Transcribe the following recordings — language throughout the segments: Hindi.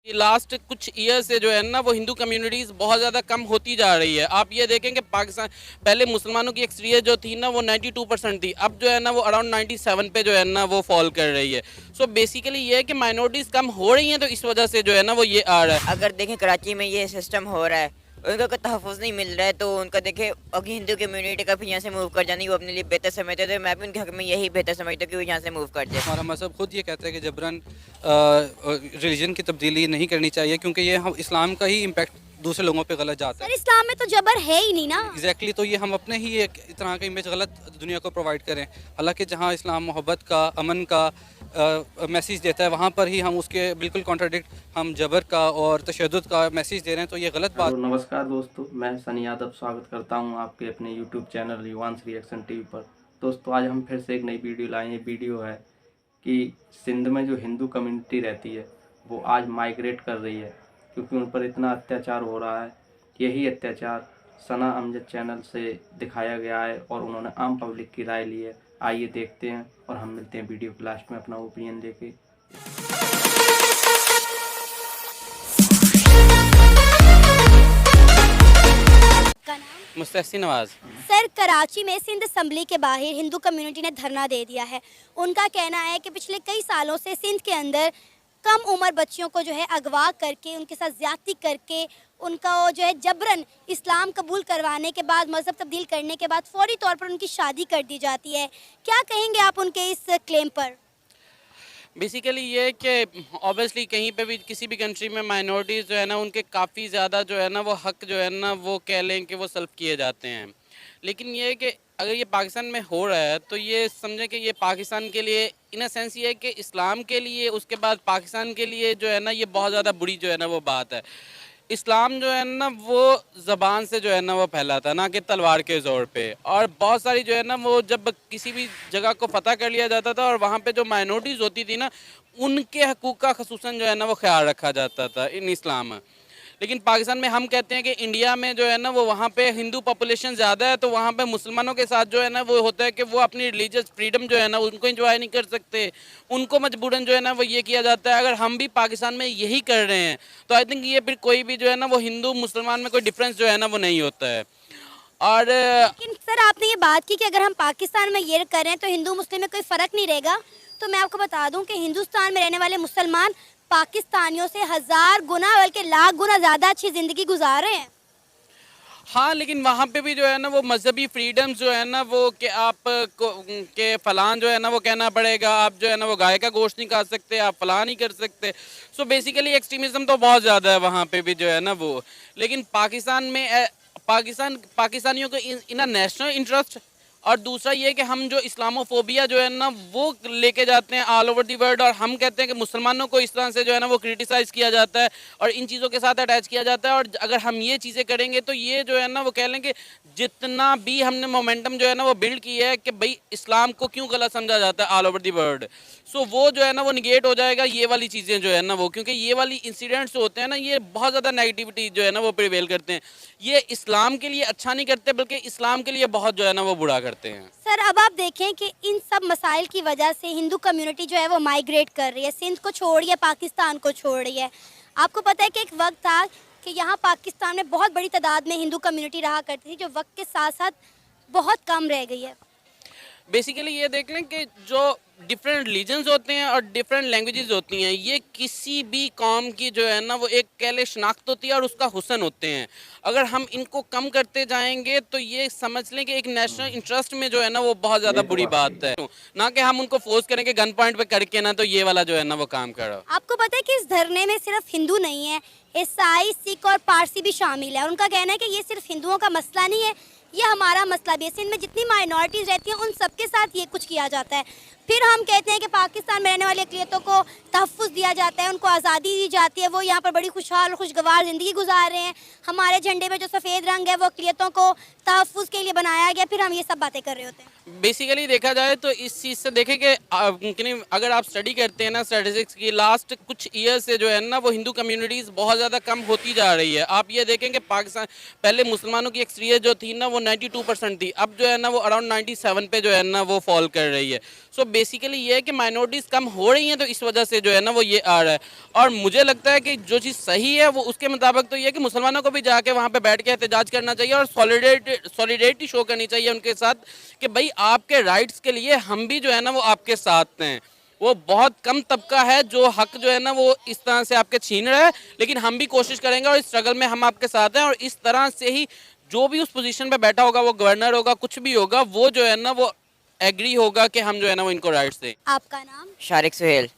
लास्ट कुछ ईयर से जो है ना वो हिंदू कम्युनिटीज़ बहुत ज़्यादा कम होती जा रही है। आप ये देखें कि पाकिस्तान पहले मुसलमानों की एक्सरियत जो थी ना वो 92% थी, अब जो है ना वो अराउंड 97 पे जो है ना वो फॉल कर रही है। सो बेसिकली ये है कि माइनॉरिटीज़ कम हो रही हैं, तो इस वजह से जो है ना वो ये आ रहा है। अगर देखें कराची में ये सिस्टम हो रहा है, उनको कोई तहफ़्फ़ुज़ नहीं मिल रहा है, तो उनका देखें अगर हिंदू कम्युनिटी का फिर यहाँ से मूव कर जाने वो अपने लिए बेहतर समझते थे। मैं भी उनके हक में यही बेहतर समझता हूँ कि वो यहाँ से मूव कर जाए। हमारा मज़हब खुद ये कहता है कि जबरन रिलीजन की तब्दीली नहीं करनी चाहिए, क्योंकि ये हम इस्लाम का ही इम्पैक्ट दूसरे लोगों पे गलत जाता सर है। इस्लाम में तो जबर है ही नहीं ना। एग्जैक्टली तो ये हम अपने ही एक तरह का इमेज गलत दुनिया को प्रोवाइड करें। हालांकि जहाँ इस्लाम मोहब्बत का, अमन का मैसेज देता है, वहाँ पर ही हम उसके बिल्कुल कॉन्ट्राडिक्ट हम जबर का और तशद्दुद का मैसेज दे रहे हैं, तो ये गलत बात। नमस्कार दोस्तों, मैं सनी यादव स्वागत करता हूं आपके अपने YouTube channel Yuvansh reaction TV पर। दोस्तों आज हम फिर से एक नई वीडियो लाए हैं। वीडियो है कि सिंध में जो हिंदू कम्युनिटी रहती है वो आज माइग्रेट कर रही है, क्योंकि उन पर इतना अत्याचार हो रहा है। यही अत्याचार सना अमजद चैनल से दिखाया गया है और उन्होंने आम पब्लिक की राय ली है। आइए देखते हैं और हम मिलते हैं वीडियो के लास्ट में अपना ओपिनियन देके। मुस्तहसिन नवाज़। सर कराची में सिंध असम्बली के बाहर हिंदू कम्युनिटी ने धरना दे दिया है। उनका कहना है कि पिछले कई सालों से सिंध के अंदर कम उम्र बच्चियों को जो है अगवा करके उनके साथ ज्यादती करके उनका वो जो है जबरन इस्लाम कबूल करवाने के बाद, मज़हब तब्दील करने के बाद फौरी तौर पर उनकी शादी कर दी जाती है। क्या कहेंगे आप उनके इस क्लेम पर? बेसिकली ये है कि ऑब्वियसली कहीं पे भी किसी भी कंट्री में माइनॉरिटीज़ जो है ना उनके काफ़ी ज़्यादा जो है ना वो हक जो है ना वो कह लें कि वो सल्ब किए जाते हैं। लेकिन ये है कि अगर ये पाकिस्तान में हो रहा है तो ये समझें कि ये पाकिस्तान के लिए इन अ सेंस ये है कि इस्लाम के लिए, उसके बाद पाकिस्तान के लिए जो है ना ये बहुत ज़्यादा बुरी जो है ना वो बात है। इस्लाम जो है ना वो ज़बान से जो है ना वो फैलाता है, ना कि तलवार के ज़ोर पे। और बहुत सारी जो है ना वो जब किसी भी जगह को फ़तह कर लिया जाता था और वहाँ पे जो माइनॉरिटीज़ होती थी ना उनके हकूक़ का ख़ुसूसन जो है ना वो ख्याल रखा जाता था इन इस्लाम में। लेकिन पाकिस्तान में हम कहते हैं कि इंडिया में जो है ना वो वहाँ पे हिंदू पॉपुलेशन ज़्यादा है, तो वहाँ पे मुसलमानों के साथ जो है ना वो होता है कि वो अपनी रिलीजियस फ्रीडम जो है ना उनको एंजॉय नहीं कर सकते, उनको मजबूरन जो है ना वो ये किया जाता है। अगर हम भी पाकिस्तान में यही कर रहे हैं तो आई थिंक ये फिर कोई भी जो है ना वो हिंदू मुसलमान में कोई डिफरेंस जो है ना वो नहीं होता है। और लेकिन सर आपने ये बात की कि अगर हम पाकिस्तान में ये करें तो हिंदू मुस्लिम में कोई फ़र्क नहीं रहेगा, तो मैं आपको बता दूं कि हिंदुस्तान में रहने वाले मुसलमान पाकिस्तानियों से 1000 गुना बल्कि लाख गुना ज़्यादा अच्छी ज़िंदगी गुजार रहे हैं। हाँ, लेकिन वहाँ पे भी जो है ना वो मजहबी फ्रीडम्स जो है ना वो कि आप के फलान जो है ना वो कहना पड़ेगा, आप जो है ना वो गाय का गोश्त नहीं खा सकते, आप फलान नहीं कर सकते। सो बेसिकली एक्सट्रीमिज़म तो बहुत ज़्यादा है वहाँ पे भी जो है ना वो। लेकिन पाकिस्तान में पाकिस्तानियों को इन अ नेशनल इंटरेस्ट, और दूसरा ये कि हम जो इस्लामोफोबिया जो है ना वो लेके जाते हैं ऑल ओवर दी वर्ल्ड, और हम कहते हैं कि मुसलमानों को इस तरह से जो है ना वो क्रिटिसाइज़ किया जाता है और इन चीज़ों के साथ अटैच किया जाता है। और अगर हम ये चीज़ें करेंगे तो ये जो है ना वो कह लें कि जितना भी हमने मोमेंटम जो है ना वो बिल्ड किया है कि भाई इस्लाम को क्यों गलत समझा जाता है ऑल ओवर दी वर्ल्ड, सो वो जो है ना वो निगेट हो जाएगा ये वाली चीज़ें जो है ना वो, क्योंकि ये वाली इंसिडेंट्स होते हैं ना ये बहुत ज़्यादा नेगेटिविटी जो है ना वो प्रिवेल करते हैं। ये इस्लाम के लिए अच्छा नहीं करते बल्कि इस्लाम के लिए बहुत जो है ना वो बुरा करते हैं। सर अब आप देखें कि इन सब मसाइल की वजह से हिंदू कम्युनिटी जो है वो माइग्रेट कर रही है, सिंध को छोड़ रही है, पाकिस्तान को छोड़ रही है। आपको पता है कि एक वक्त था कि यहाँ पाकिस्तान में बहुत बड़ी तादाद में हिंदू कम्युनिटी रहा करती थी, जो वक्त के साथ साथ बहुत कम रह गई है। बेसिकली ये देख लें कि जो डिफरेंट रिलीजन्स होते हैं और डिफरेंट लैंग्वेजेस होती हैं, ये किसी भी कौम की जो है ना वो एक कह ले शनाख्त होती है और उसका हुस्न होते हैं। अगर हम इनको कम करते जाएंगे तो ये समझ लें कि एक नेशनल इंटरेस्ट में जो है ना वो बहुत ज़्यादा बुरी बात है, ना कि हम उनको फोर्स करें कि गन पॉइंट पे करके ना तो ये वाला जो है ना वो काम करो। आपको पता है कि इस धरने में सिर्फ हिंदू नहीं है, ईसाई, सिख और पारसी भी शामिल है। उनका कहना है कि ये सिर्फ हिंदुओं का मसला नहीं है, ये हमारा मसला भी है। सिंध में जितनी माइनॉरिटीज़ रहती हैं उन सबके साथ ये कुछ किया जाता है। फिर हम कहते हैं कि पाकिस्तान में रहने वाली अक़लियतों को तहफ़्फ़ुज़ दिया जाता है, उनको आज़ादी दी जाती है, वो यहाँ पर बड़ी खुशहाल और खुशगवार ज़िंदगी गुजार रहे हैं। हमारे झंडे में जो सफ़ेद रंग है वो अक़लियतों को तहफ़्फ़ुज़ के लिए बनाया गया, फिर हम ये सब बातें कर रहे होते हैं। बेसिकली देखा जाए तो इस चीज़ से देखें कि अगर आप स्टडी करते हैं ना स्टैटिस्टिक्स की, लास्ट कुछ ईयर से जो है ना वो हिंदू कम्युनिटीज़ बहुत ज़्यादा कम होती जा रही है। आप ये देखें कि पाकिस्तान पहले मुसलमानों की एक्सरियत जो थी ना वो 92% थी, अब जो है ना वो अराउंड 97 पे जो है ना वो फॉल कर रही है। सो बेसिकली ये है कि माइनॉरिटीज़ कम हो रही हैं, तो इस वजह से जो है ना वो ये आ रहा है। और मुझे लगता है कि जो चीज़ सही है वो उसके मुताबिक तो ये है कि मुसलमानों को भी जाके वहाँ पे बैठ के एहतजाज करना चाहिए और सॉलिडेरिटी शो करनी चाहिए उनके साथ कि भाई आपके राइट्स के लिए हम भी जो है ना वो आपके साथ हैं। वो बहुत कम तबका है जो हक जो है ना वो इस तरह से आपके छीन रहा है, लेकिन हम भी कोशिश करेंगे और इस स्ट्रगल में हम आपके साथ हैं। और इस तरह से ही जो भी उस पोजीशन पे बैठा होगा, वो गवर्नर होगा, कुछ भी होगा, वो जो है ना वो एग्री होगा कि हम जो है ना वो इनको राइट्स दें। आपका नाम? शारिक सुहेल।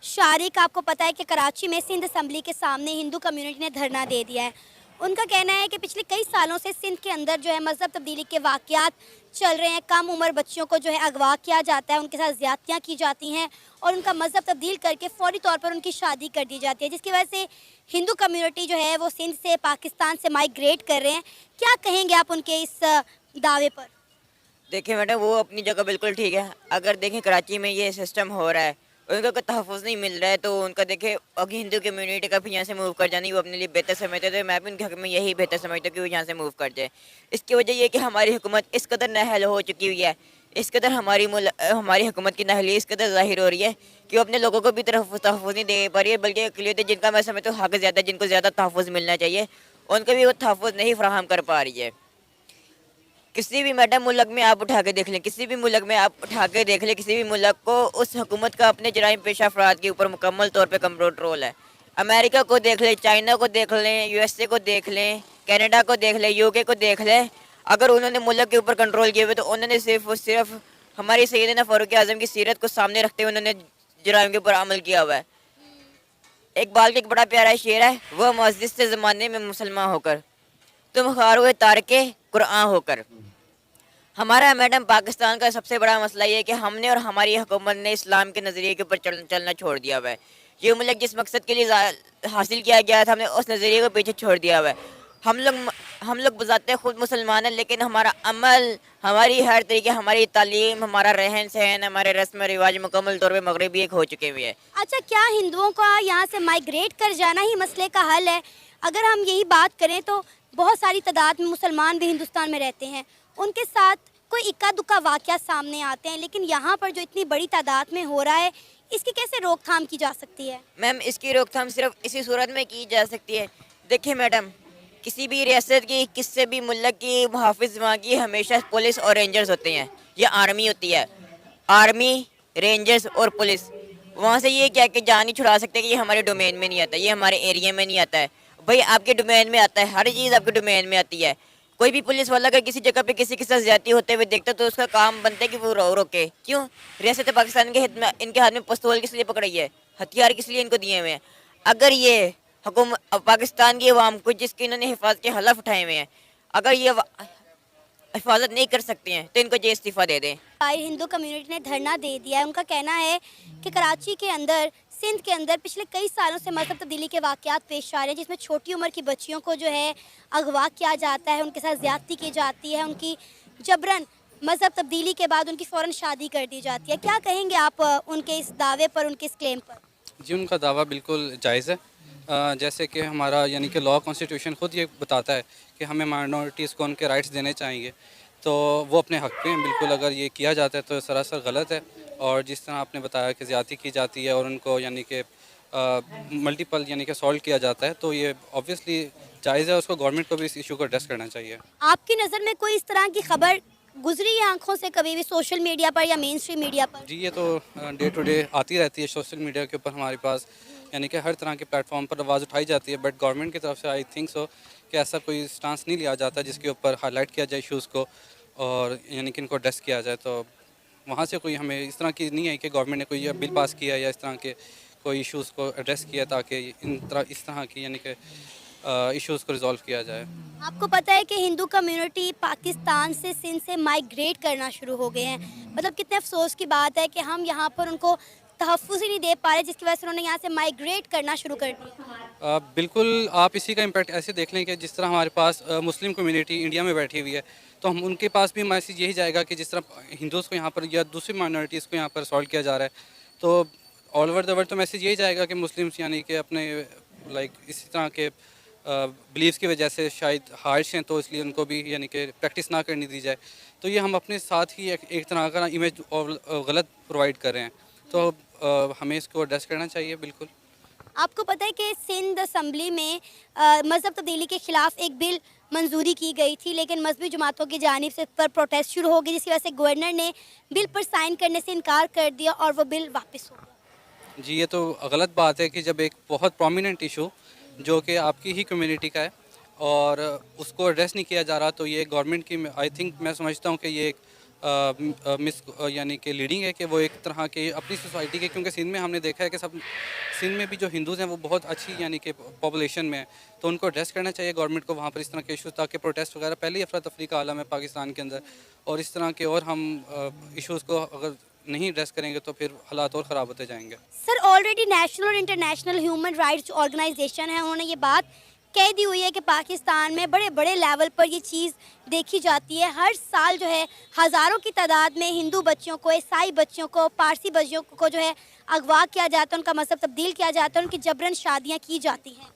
शारिक, आपको पता है कि कराची में सिंध असम्बली के सामने हिंदू कम्युनिटी ने धरना दे दिया है। उनका कहना है कि पिछले कई सालों से सिंध के अंदर जो है मज़हब तब्दीली के वाक़यात चल रहे हैं। कम उम्र बच्चियों को जो है अगवा किया जाता है, उनके साथ ज़्यादतियाँ की जाती हैं और उनका मज़हब तब्दील करके फ़ौरी तौर पर उनकी शादी कर दी जाती है, जिसकी वजह से हिंदू कम्युनिटी जो है वो सिंध से पाकिस्तान से माइग्रेट कर रहे हैं। क्या कहेंगे आप उनके इस दावे पर? देखिए मैडम, वो अपनी जगह बिल्कुल ठीक है। अगर देखें कराची में ये सिस्टम हो रहा है, उनको कोई तहफ़्फ़ुज़ नहीं मिल रहा है, तो उनका देखें अगर हिंदू कम्युनिटी का भी यहाँ से मूव कर जाना वो अपने लिए बेहतर समझते, तो मैं भी उनके हक़ में यही बेहतर समझता हूँ कि वो यहाँ से मूव कर जाए। इसकी वजह ये है कि हमारी हुकूमत इस कदर नाअहल हो चुकी हुई है, इस कदर हमारी हुकूमत की नाअहली इस कदर ज़ाहिर हो रही है कि वो अपने लोगों को भी तहफ़्फ़ुज़ नहीं दे पा रही है, बल्कि अक़लियतें जिनका मैं समझता हूँ हक़ ज़्यादा, जिनको ज़्यादा तहफ़्फ़ुज़ मिलना चाहिए, उनको भी वो तहफ़्फ़ुज़ नहीं फ़राहम कर पा रही है। किसी भी मैडम मुल्क में आप उठा के देख लें, किसी भी मुल्क में आप उठा के देख लें, किसी भी मुल्क को उस हुकूमत का अपने जराइम पेशा अफराद के ऊपर मुकम्मल तौर पे कंट्रोल है। अमेरिका को देख लें, चाइना को देख लें, यूएसए को देख लें, कनाडा को देख लें, यूके को देख लें। अगर उन्होंने मुल्क के ऊपर कंट्रोल किए हुए तो उन्होंने सिर्फ और सिर्फ हमारी सैयदना फ़ारूक आज़म की सीरत को सामने रखते हुए उन्होंने जराइम के ऊपर अमल किया हुआ है। इकबाल का एक बड़ा प्यारा शेर है, वह मस्जिद से ज़माने में मुसलमान होकर, तुम खार हुए तारके कुरान होकर। हमारा मैडम पाकिस्तान का सबसे बड़ा मसला ये है कि हमने और हमारी हुकूमत ने इस्लाम के नज़रिए के ऊपर चलना छोड़ दिया हुआ है। ये मुल्क जिस मकसद के लिए हासिल किया गया था, हमने उस नज़रिए को पीछे छोड़ दिया हुआ है। हम लोग बज़ाते खुद मुसलमान हैं, लेकिन हमारा अमल, हमारी हर तरीके, हमारी तालीम, हमारा रहन सहन, हमारे रस्म रिवाज मुकम्मल तौर पर मगरबी एक हो चुके हुए हैं। अच्छा, क्या हिंदुओं का यहाँ से माइग्रेट कर जाना ही मसले का हल है? अगर हम यही बात करें तो बहुत सारी तादाद में मुसलमान भी हिंदुस्तान में रहते हैं, उनके साथ कोई इक्का दुक्का वाक़या सामने आते हैं, लेकिन यहाँ पर जो इतनी बड़ी तादाद में हो रहा है, इसकी कैसे रोकथाम की जा सकती है? मैम, इसकी रोकथाम सिर्फ इसी सूरत में की जा सकती है। देखिए मैडम, किसी भी रियासत की, किसी भी मुल्क की मुहाफ़िज़ वहाँ की हमेशा पुलिस और रेंजर्स होते हैं, या आर्मी होती है। आर्मी, रेंजर्स और पुलिस वहाँ से ये क्या कि जान नहीं छुड़ा सकते कि ये हमारे डोमेन में नहीं आता, ये हमारे एरिया में नहीं आता है। भाई आपके डोमेन में आता है, हर चीज़ आपके डोमेन में आती है। कोई भी पुलिस वाला अगर किसी जगह पे किसी के साथ ज्यादती होते हुए देखता तो उसका काम बनता है कि वो रोके। क्यों? रियासत पाकिस्तान के हित में इनके हाथ में पिस्तौल किस लिए पकड़ाई है, हथियार किस लिए इनको दिए हुए हैं? अगर ये हुकूमत पाकिस्तान की अवाम को जिसके इन्होंने हिफाजत के हलफ उठाए हुए हैं, अगर ये हिफाजत नहीं कर सकते हैं तो इनको जे इस्तीफ़ा दे दें। हिंदू कम्युनिटी ने धरना दे दिया है। उनका कहना है कि कराची के अंदर, सिंध के अंदर पिछले कई सालों से मज़हब तब्दीली के वाक़यात पेश आ रहे हैं, जिसमें छोटी उम्र की बच्चियों को जो है अगवा किया जाता है, उनके साथ ज़्यादती की जाती है, उनकी जबरन मज़हब तब्दीली के बाद उनकी फ़ौरन शादी कर दी जाती है। क्या कहेंगे आप उनके इस दावे पर, उनके इस क्लेम पर? जी, उनका दावा बिल्कुल जायज़ है। जैसे कि हमारा यानी कि लॉ कॉन्स्टिट्यूशन खुद ये बताता है कि हमें माइनॉरिटीज़ को उनके राइट्स देने चाहिए, तो वो अपने हक़ पे हैं। बिल्कुल अगर ये किया जाता है तो सरासर गलत है। और जिस तरह आपने बताया कि ज़्यादती की जाती है और उनको यानी कि मल्टीपल यानी कि सॉल्व किया जाता है, तो ये ऑब्वियसली जायज़ है, उसको गवर्नमेंट को भी इस इशू को एड्रेस करना चाहिए। आपकी नज़र में कोई इस तरह की खबर गुजरी है आंखों से कभी भी, सोशल मीडिया पर या मेन स्ट्रीम मीडिया पर? जी, ये तो डे टू डे आती रहती है सोशल मीडिया के ऊपर हमारे पास, यानी कि हर तरह के प्लेटफॉर्म पर आवाज़ उठाई जाती है। बट गवर्नमेंट की तरफ से आई थिंक सो कि ऐसा कोई स्टांस नहीं लिया जाता जिसके ऊपर हाईलाइट किया जाए इशूज़ को और यानी कि इनको एड्रेस किया जाए। तो वहाँ से कोई हमें इस तरह की नहीं है कि गवर्नमेंट ने कोई बिल पास किया या इस तरह के कोई इश्यूज़ को एड्रेस किया ताकि इस तरह की यानी कि इश्यूज़ को रिजॉल्व किया जाए। आपको पता है कि हिंदू कम्युनिटी पाकिस्तान से, सिंध से माइग्रेट करना शुरू हो गए हैं। मतलब कितने अफसोस की बात है कि हम यहाँ पर उनको तहफ़्फ़ुज़ ही नहीं दे पा रहे, जिसकी वजह से उन्होंने यहाँ से माइग्रेट करना शुरू कर दिया। बिल्कुल, आप इसी का इम्पैक्ट ऐसे देख लें कि जिस तरह हमारे पास मुस्लिम कम्युनिटी इंडिया में बैठी हुई है, तो हम उनके पास भी मैसेज यही जाएगा कि जिस तरह हिंदूज़ को यहाँ पर या दूसरी माइनॉरिटीज़ को यहाँ पर सॉल्व किया जा रहा है, तो ऑल ओवर द वर्ल्ड तो मैसेज यही जाएगा कि मुस्लिम्स यानी कि अपने लाइक इसी तरह के बिलीव्स की वजह से शायद हार्श हैं, तो इसलिए उनको भी यानी कि प्रैक्टिस ना करने दी जाए। तो ये हम अपने साथ ही एक तरह का इमेज और गलत प्रोवाइड कर रहे हैं, तो हमें इसको एड्रेस करना चाहिए बिल्कुल। आपको पता है कि सिंध असम्बली में मज़हब तब्दीली के ख़िलाफ़ एक बिल मंजूरी की गई थी, लेकिन मजहबी जमातों की जानिब से इस पर प्रोटेस्ट शुरू हो गई, जिसकी वजह से गवर्नर ने बिल पर साइन करने से इनकार कर दिया और वो बिल वापस हो गया। जी, ये तो गलत बात है कि जब एक बहुत प्रोमिनेंट इशू जो कि आपकी ही कम्युनिटी का है और उसको एड्रेस नहीं किया जा रहा, तो ये गवर्नमेंट की आई थिंक मैं समझता हूँ कि ये एक मिस यानी कि लीडिंग है कि वो एक तरह के अपनी सोसाइटी के, क्योंकि सिंध में हमने देखा है कि सब सिंध में भी जो हिंदूज़ हैं वो बहुत अच्छी यानी कि पॉपुलेशन में है, तो उनको एड्रेस करना चाहिए गवर्नमेंट को वहाँ पर इस तरह के इशूज़, ताकि प्रोटेस्ट वगैरह पहले ही अफरा तफरी का आलम है पाकिस्तान के अंदर, और इस तरह के और हम इशूज़ को अगर नहीं एड्रेस करेंगे तो फिर हालात और ख़राब होते जाएंगे। सर, ऑलरेडी नेशनल और इंटरनेशनल ह्यूमन राइट्स ऑर्गेनाइजेशन है, उन्होंने ये बात कह दी हुई है कि पाकिस्तान में बड़े बड़े लेवल पर ये चीज़ देखी जाती है। हर साल जो है हज़ारों की तादाद में हिंदू बच्चों को, ईसाई बच्चों को, पारसी बच्चों को जो है अगवा किया जाता है, उनका मज़हब तब्दील किया जाता है, उनकी जबरन शादियाँ की जाती हैं।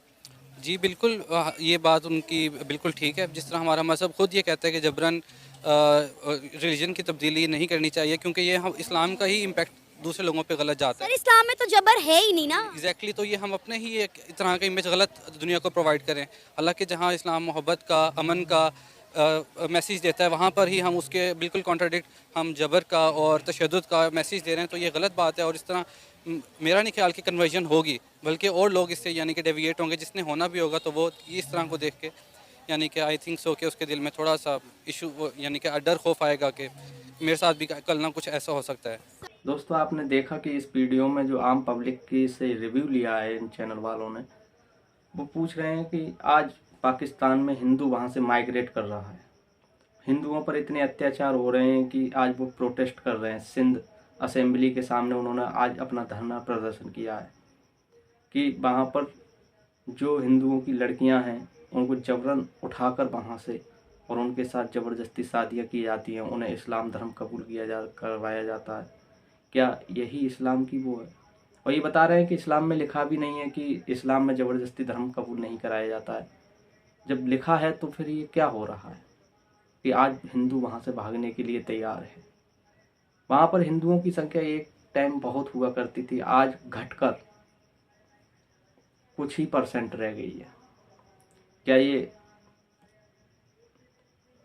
जी बिल्कुल, ये बात उनकी बिल्कुल ठीक है। जिस तरह हमारा मज़हब खुद ये कहता है कि जबरन रिलीजन की तब्दीली नहीं करनी चाहिए, क्योंकि ये हम इस्लाम का ही इम्पैक्ट दूसरे लोगों पे गलत जाता है। सर, इस्लाम में तो जबर है ही नहीं ना। एग्जैक्टली, तो ये हम अपने ही एक तरह का इमेज गलत दुनिया को प्रोवाइड करें। हालांकि जहाँ इस्लाम मोहब्बत का, अमन का मैसेज देता है, वहाँ पर ही हम उसके बिल्कुल कॉन्ट्राडिक्ट हम जबर का और तशद्दुद का मैसेज दे रहे हैं, तो ये गलत बात है। और इस तरह मेरा नहीं ख्याल कि कन्वर्जन होगी, बल्कि और लोग इससे यानी कि डेविएट होंगे। जिसने होना भी होगा तो वो इस तरह को देख के यानी कि आई थिंक सो कि उसके दिल में थोड़ा सा इशू यानी कि डर खौफ आएगा कि मेरे साथ भी कल ना कुछ ऐसा हो सकता है। दोस्तों, आपने देखा कि इस वीडियो में जो आम पब्लिक की से रिव्यू लिया है इन चैनल वालों ने, वो पूछ रहे हैं कि आज पाकिस्तान में हिंदू वहाँ से माइग्रेट कर रहा है, हिंदुओं पर इतने अत्याचार हो रहे हैं कि आज वो प्रोटेस्ट कर रहे हैं। सिंध असेंबली के सामने उन्होंने आज अपना धरना प्रदर्शन किया है कि वहाँ पर जो हिंदुओं की लड़कियाँ हैं उनको जबरन उठाकर वहाँ से और उनके साथ ज़बरदस्ती शादियाँ की जाती हैं, उन्हें इस्लाम धर्म कबूल करवाया जाता है। क्या यही इस्लाम की वो है? और ये बता रहे हैं कि इस्लाम में लिखा भी नहीं है कि इस्लाम में ज़बरदस्ती धर्म कबूल नहीं कराया जाता है। जब लिखा है तो फिर ये क्या हो रहा है कि आज हिंदू वहाँ से भागने के लिए तैयार है। वहाँ पर हिंदुओं की संख्या एक टाइम बहुत हुआ करती थी, आज घटकर कुछ ही % रह गई है। क्या ये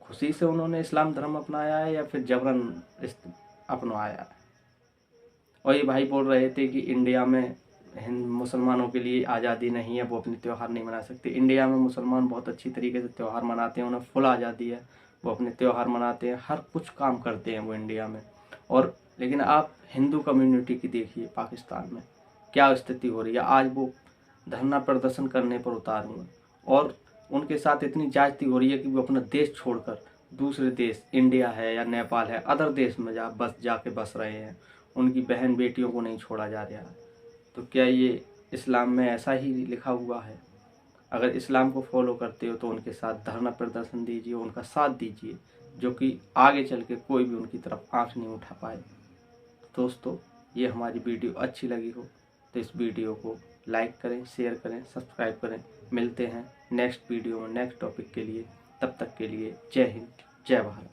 खुशी से उन्होंने इस्लाम धर्म अपनाया है या फिर जबरन अपनाया है? और ये भाई बोल रहे थे कि इंडिया में मुसलमानों के लिए आज़ादी नहीं है, वो अपने त्यौहार नहीं मना सकते। इंडिया में मुसलमान बहुत अच्छी तरीके से त्यौहार मनाते हैं, उन्हें फुल आज़ादी है, वो अपने त्यौहार मनाते हैं, हर कुछ काम करते हैं वो इंडिया में। और लेकिन आप हिंदू कम्युनिटी की देखिए पाकिस्तान में क्या स्थिति हो रही है। आज वो धरना प्रदर्शन करने पर उतारे हुए और उनके साथ इतनी ज्यादती हो रही है कि वो अपना देश छोड़कर दूसरे देश, इंडिया है या नेपाल है, अदर देश में जाके बस रहे हैं। उनकी बहन बेटियों को नहीं छोड़ा जा रहा है। तो क्या ये इस्लाम में ऐसा ही लिखा हुआ है? अगर इस्लाम को फॉलो करते हो तो उनके साथ धरना प्रदर्शन दीजिए, उनका साथ दीजिए, जो कि आगे चल के कोई भी उनकी तरफ आंख नहीं उठा पाए। दोस्तों, ये हमारी वीडियो अच्छी लगी हो तो इस वीडियो को लाइक करें, शेयर करें, सब्सक्राइब करें। मिलते हैं नेक्स्ट वीडियो में नेक्स्ट टॉपिक के लिए। तब तक के लिए जय हिंद, जय भारत।